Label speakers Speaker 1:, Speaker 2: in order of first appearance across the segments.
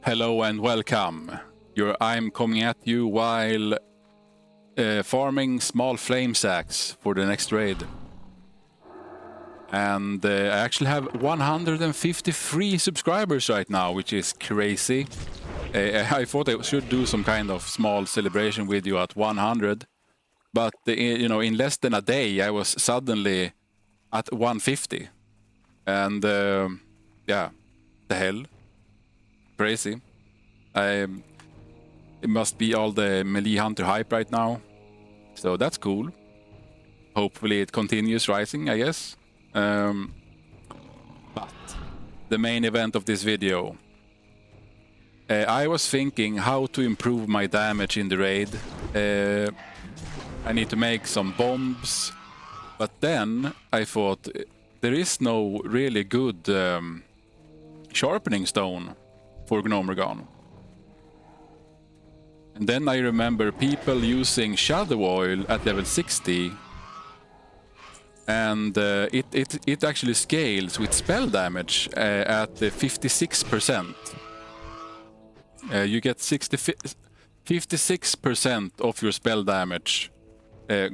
Speaker 1: Hello and welcome. I'm coming at you while farming small flame sacks for the next raid. And I actually have 153 subscribers right now, which is crazy. I thought I should do some kind of small celebration video at 100. But, in less than a day, I was suddenly at 150. And, yeah, the hell. Crazy. It must be all the melee hunter hype right now. So that's cool. Hopefully it continues rising, I guess. But the main event of this video. I was thinking how to improve my damage in the raid. I need to make some bombs. But then I thought there is no really good sharpening stone for Gnomergon. And then I remember people using shadow oil at level 60, and it actually scales with spell damage at 56%. You get 56% of your spell damage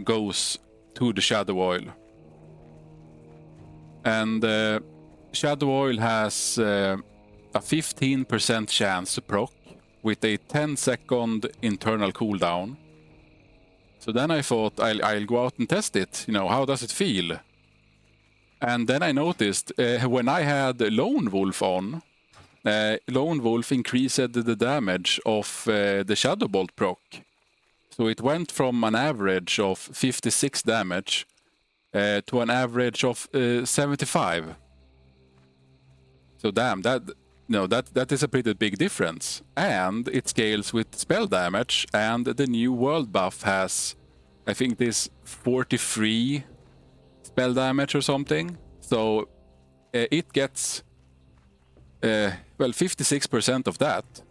Speaker 1: goes to the shadow oil. And shadow oil has a 15% chance to proc with a 10-second internal cooldown. So then I thought I'll go out and test it. How does it feel? And then I noticed when I had Lone Wolf on, Lone Wolf increased the damage of the Shadow Bolt proc. So it went from an average of 56 damage to an average of 75. So damn, that is a pretty big difference. And it scales with spell damage, and the new world buff has, I think, this 43 spell damage or something. So it gets, 56% of that.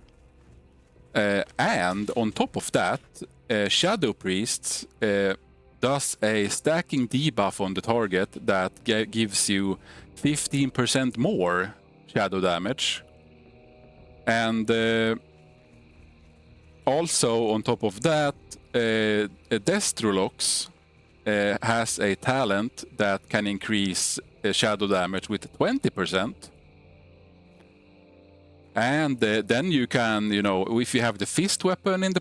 Speaker 1: And on top of that, Shadow Priests does a stacking debuff on the target that gives you 15% more shadow damage. And also on top of that, Destrolox has a talent that can increase shadow damage with 20%. And then you can, if you have the fist weapon in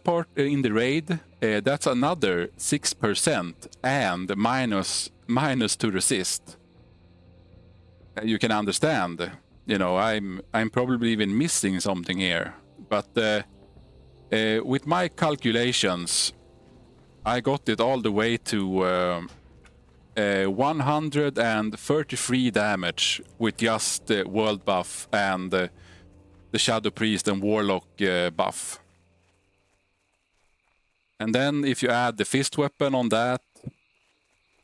Speaker 1: the raid, that's another 6% and minus to resist. You can understand. I'm probably even missing something here. But with my calculations, I got it all the way to 133 damage with just the world buff and the Shadow Priest and Warlock buff. And then if you add the fist weapon on that,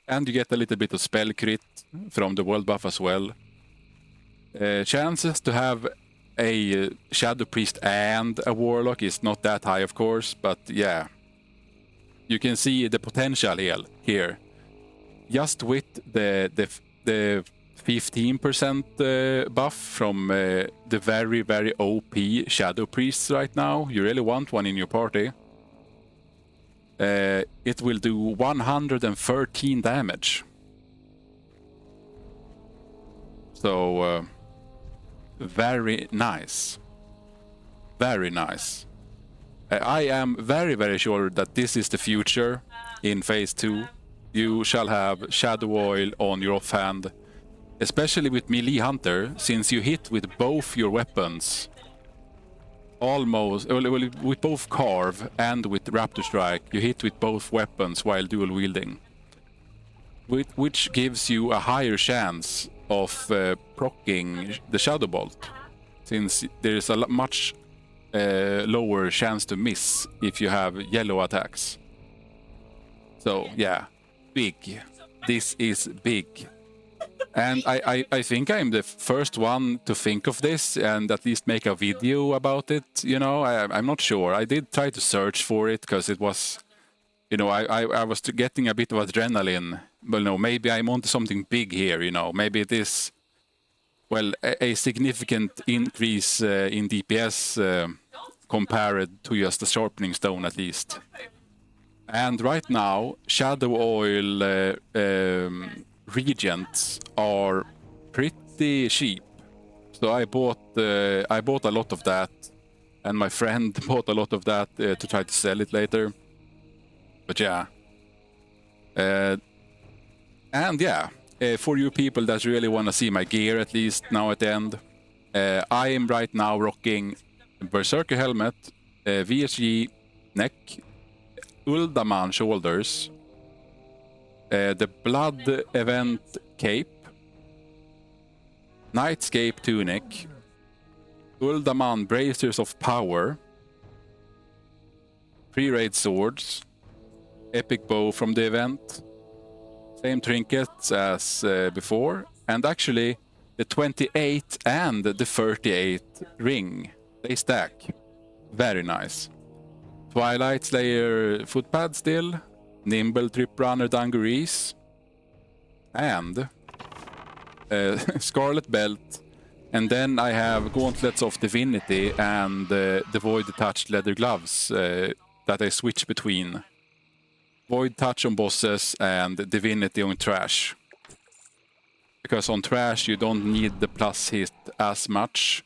Speaker 1: and you get a little bit of spell crit from the world buff as well, chances to have a Shadow Priest and a Warlock is not that high, of course, but yeah. You can see the potential here. Just with the 15% buff from the very, very OP Shadow Priests right now, you really want one in your party. It will do 113 damage. So, very nice. Very nice. I am very, very sure that this is the future in Phase 2. You shall have Shadow Oil on your offhand, especially with Melee Hunter, since you hit with both your weapons. With both Carve and with Raptor Strike, you hit with both weapons while dual wielding. Which gives you a higher chance of proccing the Shadow Bolt, since there is a much lower chance to miss if you have yellow attacks. So yeah, big. This is big. And I think I'm the first one to think of this and at least make a video about it. I'm not sure. I did try to search for it because it was, I was getting a bit of adrenaline. But maybe I'm onto something big here. Maybe it is well, a significant increase in DPS compared to just the sharpening stone at least. And right now, shadow oil regents are pretty cheap. So I bought a lot of that, and my friend bought a lot of that to try to sell it later. But yeah. And yeah, for you people that really want to see my gear at least now at the end, I am right now rocking Berserker helmet, VSG neck, Uldaman shoulders, the Blood event cape, Nightscape tunic, Uldaman bracers of power, pre-raid swords, epic bow from the event, same trinkets as before, and actually the 28 and the 38 ring, they stack. Very nice. Twilight Slayer footpad still, Nimble Trip Runner dungarees, and Scarlet Belt, and then I have Gauntlets of Divinity and the Void Touched leather gloves that I switch between. Void Touch on bosses and Divinity on trash. Because on trash you don't need the plus hit as much.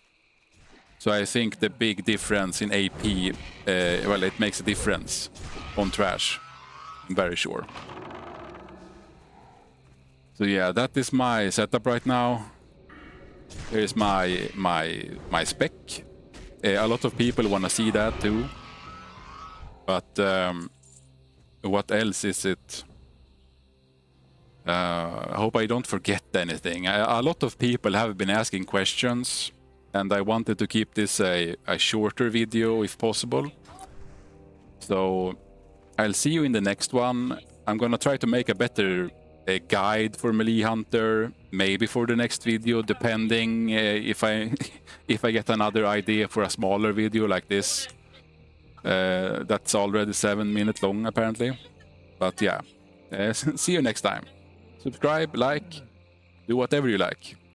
Speaker 1: So I think the big difference in AP, well, it makes a difference on trash. I'm very sure. So yeah, that is my setup right now. Here is my spec. A lot of people want to see that too. But what else is it? I hope I don't forget anything. A lot of people have been asking questions, and I wanted to keep this a shorter video if possible. So I'll see you in the next one. I'm gonna try to make a better guide for Melee Hunter, maybe for the next video, depending if I if I get another idea for a smaller video like this. That's already 7 minutes long apparently. But yeah, see you next time. Subscribe, like, do whatever you like.